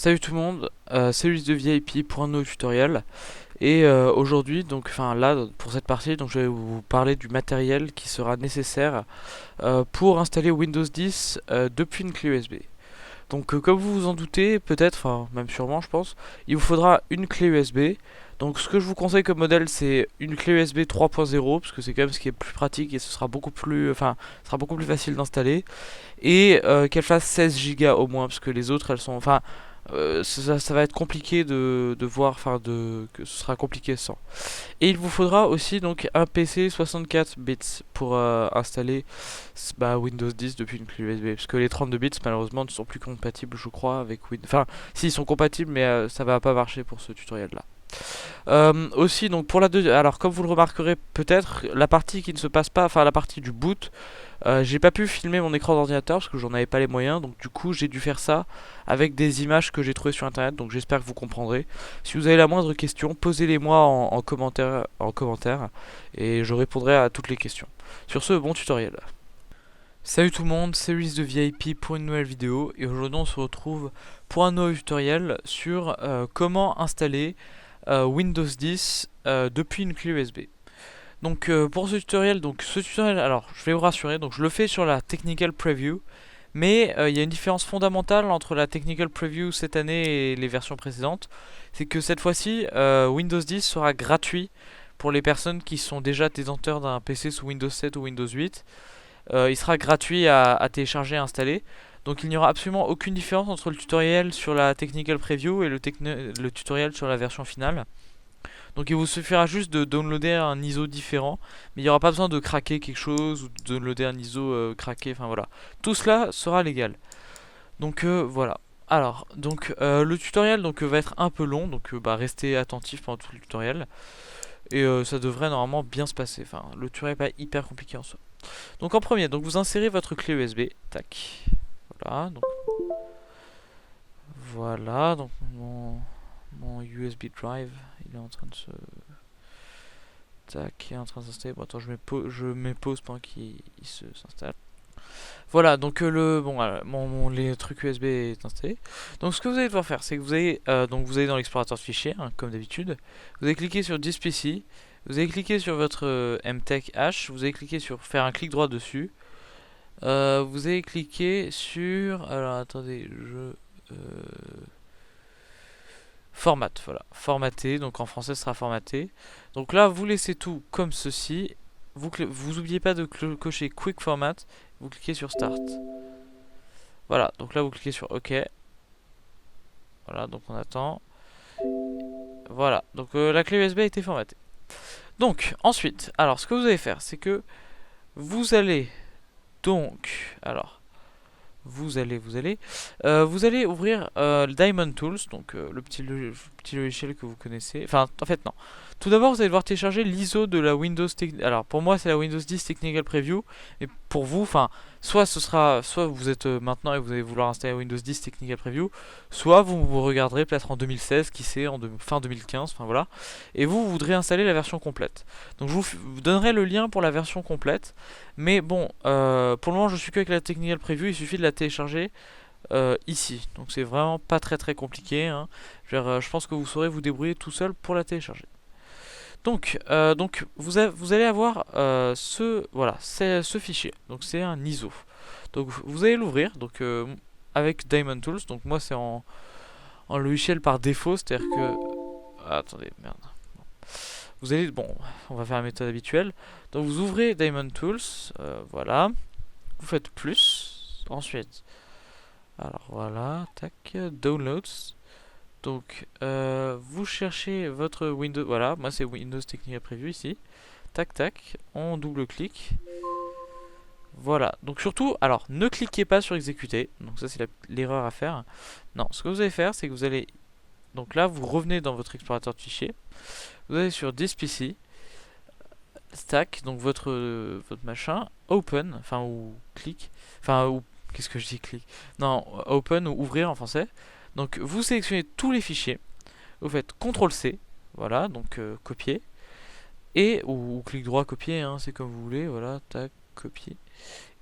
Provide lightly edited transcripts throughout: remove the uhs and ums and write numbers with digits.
Salut tout le monde, c'est Ulysse de VIP pour un nouveau tutoriel. Et aujourd'hui, donc, enfin là, pour cette partie, donc je vais vous parler du matériel qui sera nécessaire pour installer Windows 10 depuis une clé USB. Donc comme vous vous en doutez, peut-être, enfin même sûrement je pense, il vous faudra une clé USB. Donc ce que je vous conseille comme modèle c'est une clé USB 3.0 parce que c'est quand même ce qui est plus pratique et ce sera beaucoup plus, ce sera beaucoup plus facile d'installer. Et qu'elle fasse 16 Go au moins parce que les autres elles sont, ça va être compliqué de voir, que ce sera compliqué sans. Et il vous faudra aussi donc un PC 64 bits pour installer Windows 10 depuis une clé USB. Parce que les 32 bits malheureusement ne sont plus compatibles je crois avec Windows. Enfin si ils sont compatibles mais ça va pas marcher pour ce tutoriel là. Aussi donc pour la deuxième, alors comme vous le remarquerez peut-être, la partie qui ne se passe pas, enfin la partie du boot, j'ai pas pu filmer mon écran d'ordinateur parce que j'en avais pas les moyens, donc du coup j'ai dû faire ça avec des images que j'ai trouvées sur internet, donc j'espère que vous comprendrez. Si vous avez la moindre question, posez-les moi en commentaire et je répondrai à toutes les questions. Sur ce, bon tutoriel. Salut tout le monde, c'est Ulysse de VIP pour une nouvelle vidéo et aujourd'hui on se retrouve pour un nouveau tutoriel sur comment installer Windows 10 depuis une clé USB. Donc pour ce tutoriel, alors je vais vous rassurer, donc je le fais sur la Technical Preview, mais il y a une différence fondamentale entre la Technical Preview cette année et les versions précédentes, c'est que cette fois-ci Windows 10 sera gratuit pour les personnes qui sont déjà détenteurs d'un PC sous Windows 7 ou Windows 8. Il sera gratuit à télécharger et installer. Donc il n'y aura absolument aucune différence entre le tutoriel sur la Technical Preview et le tutoriel sur la version finale. Donc il vous suffira juste de downloader un ISO différent, mais il n'y aura pas besoin de craquer quelque chose ou de downloader un ISO craqué, enfin voilà. Tout cela sera légal. Donc voilà. Alors, donc le tutoriel va être un peu long, donc restez attentifs pendant tout le tutoriel. Et ça devrait normalement bien se passer. Enfin, le tutoriel n'est pas hyper compliqué en soi. Donc en premier, donc vous insérez votre clé USB. Tac. Voilà, donc mon USB drive, il est en train de se... Tac, il est en train de s'installer. Bon, attends, je mets pause pendant qu'il s'installe. Voilà, donc les trucs USB est installé. Donc ce que vous allez devoir faire, c'est que vous allez dans l'explorateur de fichiers, hein, comme d'habitude. Vous allez cliquer sur This PC. Vous allez cliquer sur votre MTech H. Vous allez cliquer sur faire un clic droit dessus. Vous allez cliquer sur... Alors attendez, Format, voilà. Formaté, donc en français ce sera formaté. Donc là, vous laissez tout comme ceci. Vous n'oubliez pas de cocher Quick Format. Vous cliquez sur Start. Voilà, donc là vous cliquez sur OK. Voilà, donc on attend. Voilà, donc la clé USB a été formatée. Donc ensuite, alors ce que vous allez faire, c'est que vous allez vous allez ouvrir le Diamond Tools, donc petit logiciel que vous connaissez. Enfin, en fait, non. Tout d'abord, vous allez devoir télécharger l'ISO de la Alors, pour moi, c'est la Windows 10 Technical Preview. Et pour vous, soit vous êtes maintenant et vous allez vouloir installer Windows 10 Technical Preview, soit vous regarderez peut-être en 2016, qui sait, fin 2015, enfin voilà. Et vous voudrez installer la version complète. Donc, je vous donnerai le lien pour la version complète. Mais bon, pour le moment, je suis que avec la Technical Preview. Il suffit de la télécharger ici. Donc c'est vraiment pas très compliqué, hein. Je pense que vous saurez vous débrouiller tout seul pour la télécharger. Donc vous allez avoir ce fichier. Donc c'est un ISO. Donc vous allez l'ouvrir avec Diamond Tools. Donc moi c'est en logiciel par défaut, c'est-à-dire que attendez, merde. On va faire la méthode habituelle. Donc vous ouvrez Diamond Tools, voilà. Vous faites plus. Ensuite, alors voilà, tac, Downloads. Donc, vous cherchez votre Windows. Voilà, moi c'est Windows Technical Preview ici. Tac, tac, on double-clique. Voilà, donc surtout, alors ne cliquez pas sur exécuter. Donc, ça c'est l'erreur à faire. Non, ce que vous allez faire, c'est que vous allez. Donc là, vous revenez dans votre explorateur de fichiers. Vous allez sur This PC. Stack, donc votre machin. Open, ou clique. Qu'est-ce que je dis clique? Non, open ou ouvrir en français. Donc vous sélectionnez tous les fichiers, vous faites CTRL-C, voilà, donc copier, ou clic droit copier, hein, c'est comme vous voulez, voilà, tac, copier.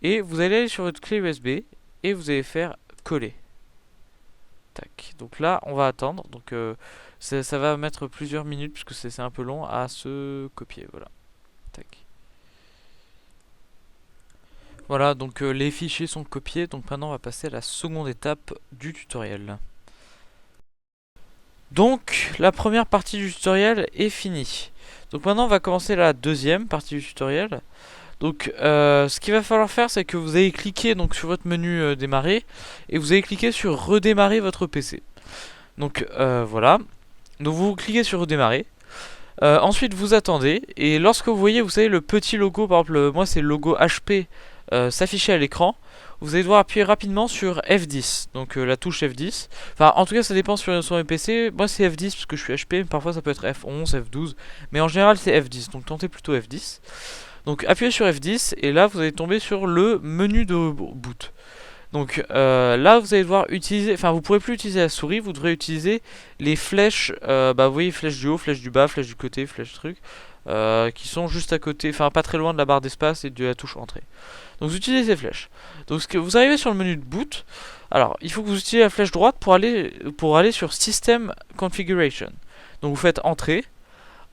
Et vous allez aller sur votre clé USB et vous allez faire coller. tac. Donc là, on va attendre. Donc ça va mettre plusieurs minutes puisque c'est un peu long à se copier. Voilà. Tac. Voilà, donc les fichiers sont copiés. Donc maintenant, on va passer à la seconde étape du tutoriel. Donc, la première partie du tutoriel est finie. Donc maintenant, on va commencer la deuxième partie du tutoriel. Donc, ce qu'il va falloir faire, c'est que vous allez cliquer donc, sur votre menu démarrer et vous allez cliquer sur redémarrer votre PC. Donc, voilà. Donc, vous cliquez sur redémarrer. Ensuite, vous attendez et lorsque vous voyez, vous savez, le petit logo, par exemple, moi c'est le logo HP s'afficher à l'écran, vous allez devoir appuyer rapidement sur F10, donc la touche F10. Enfin, en tout cas, ça dépend sur mes PC. Moi, c'est F10 parce que je suis HP, mais parfois ça peut être F11, F12, mais en général, c'est F10, donc tentez plutôt F10. Donc, appuyez sur F10 et là, vous allez tomber sur le menu de boot. Donc là, vous allez devoir utiliser, enfin, vous pourrez plus utiliser la souris, vous devrez utiliser les flèches, vous voyez, flèches du haut, flèches du bas, flèches du côté, flèches truc, qui sont juste à côté, enfin, pas très loin de la barre d'espace et de la touche entrée. Donc vous utilisez ces flèches. Donc vous arrivez sur le menu de boot. Alors il faut que vous utilisez la flèche droite pour aller sur System Configuration. Donc vous faites Entrée.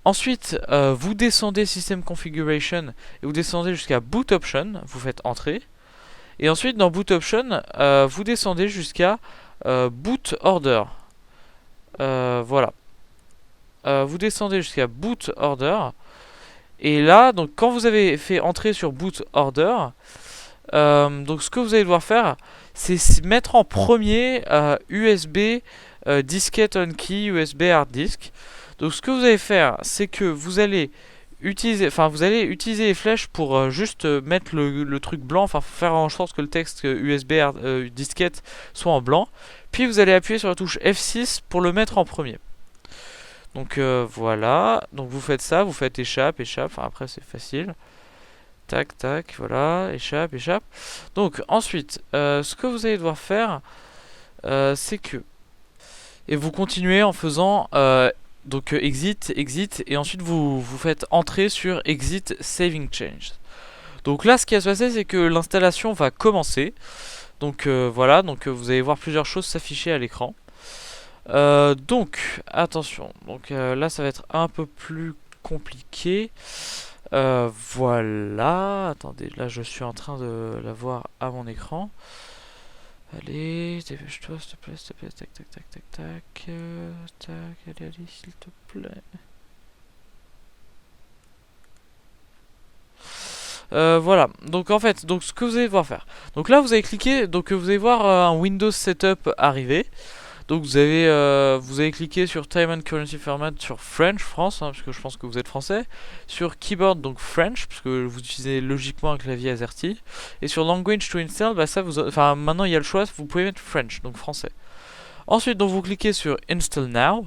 Ensuite vous descendez System Configuration et vous descendez jusqu'à Boot Option. Vous faites Entrée. Et ensuite dans Boot Option vous descendez jusqu'à Boot Order. Voilà. Vous descendez jusqu'à Boot Order. Et là, donc quand vous avez fait entrer sur Boot Order, donc ce que vous allez devoir faire, c'est mettre en premier USB disquette on key, USB hard disk. Donc ce que vous allez faire, c'est que vous allez utiliser les flèches pour juste mettre le truc blanc, enfin faire en sorte que le texte USB disquette soit en blanc. Puis vous allez appuyer sur la touche F6 pour le mettre en premier. Donc voilà, donc vous faites ça, vous faites échappe, enfin après c'est facile. Tac, tac, voilà, échappe. Donc ensuite, ce que vous allez devoir faire, c'est que... Et vous continuez en faisant donc exit, et ensuite vous faites entrer sur exit saving change. Donc là, ce qui va se passer, c'est que l'installation va commencer. Donc voilà, donc vous allez voir plusieurs choses s'afficher à l'écran. Donc, attention, donc là ça va être un peu plus compliqué. Voilà, attendez, là je suis en train de la voir à mon écran. Allez, dépêche-toi s'il te plaît, tac, tac, allez, s'il te plaît. Voilà, donc en fait, donc ce que vous allez devoir faire. Donc là vous allez cliquer, donc vous allez voir un Windows Setup arriver. Donc vous avez cliqué sur Time and Currency Format sur French, France, parce que je pense que vous êtes français. Sur Keyboard, donc French, parce que vous utilisez logiquement un clavier AZERTY. Et sur Language to Install, ça maintenant il y a le choix, vous pouvez mettre French, donc français. Ensuite, donc vous cliquez sur Install Now,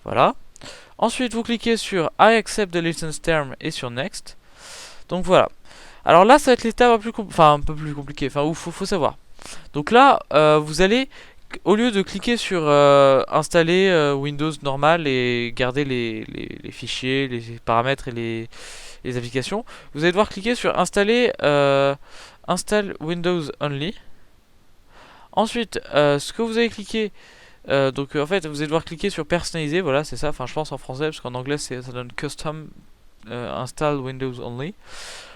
voilà. Ensuite, vous cliquez sur I accept the license term et sur Next. Donc voilà. Alors là, ça va être l'étape un peu plus compliquée, enfin où faut savoir. Donc là, vous allez, au lieu de cliquer sur installer Windows normal et garder les fichiers, les paramètres et les applications, vous allez devoir cliquer sur installer Install Windows Only. Ensuite, ce que vous allez cliquer, donc en fait, vous allez devoir cliquer sur personnaliser, voilà, c'est ça, enfin je pense en français, parce qu'en anglais ça donne Custom Install Windows Only.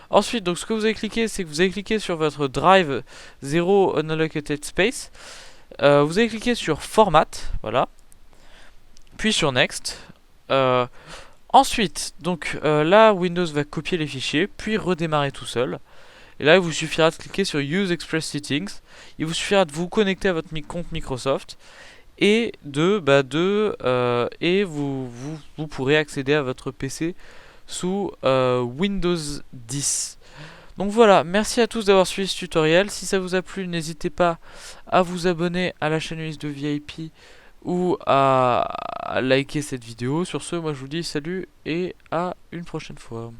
Ensuite, donc ce que vous allez cliquer, c'est que vous allez cliquer sur votre drive 0 unallocated space. Vous allez cliquer sur Format, voilà. Puis sur Next. Ensuite, donc là, Windows va copier les fichiers, puis redémarrer tout seul. Et là, il vous suffira de cliquer sur Use Express Settings. Il vous suffira de vous connecter à votre compte Microsoft et vous pourrez accéder à votre PC sous Windows 10. Donc voilà, merci à tous d'avoir suivi ce tutoriel. Si ça vous a plu, n'hésitez pas à vous abonner à la chaîne Windows VIP ou à liker cette vidéo. Sur ce, moi je vous dis salut et à une prochaine fois.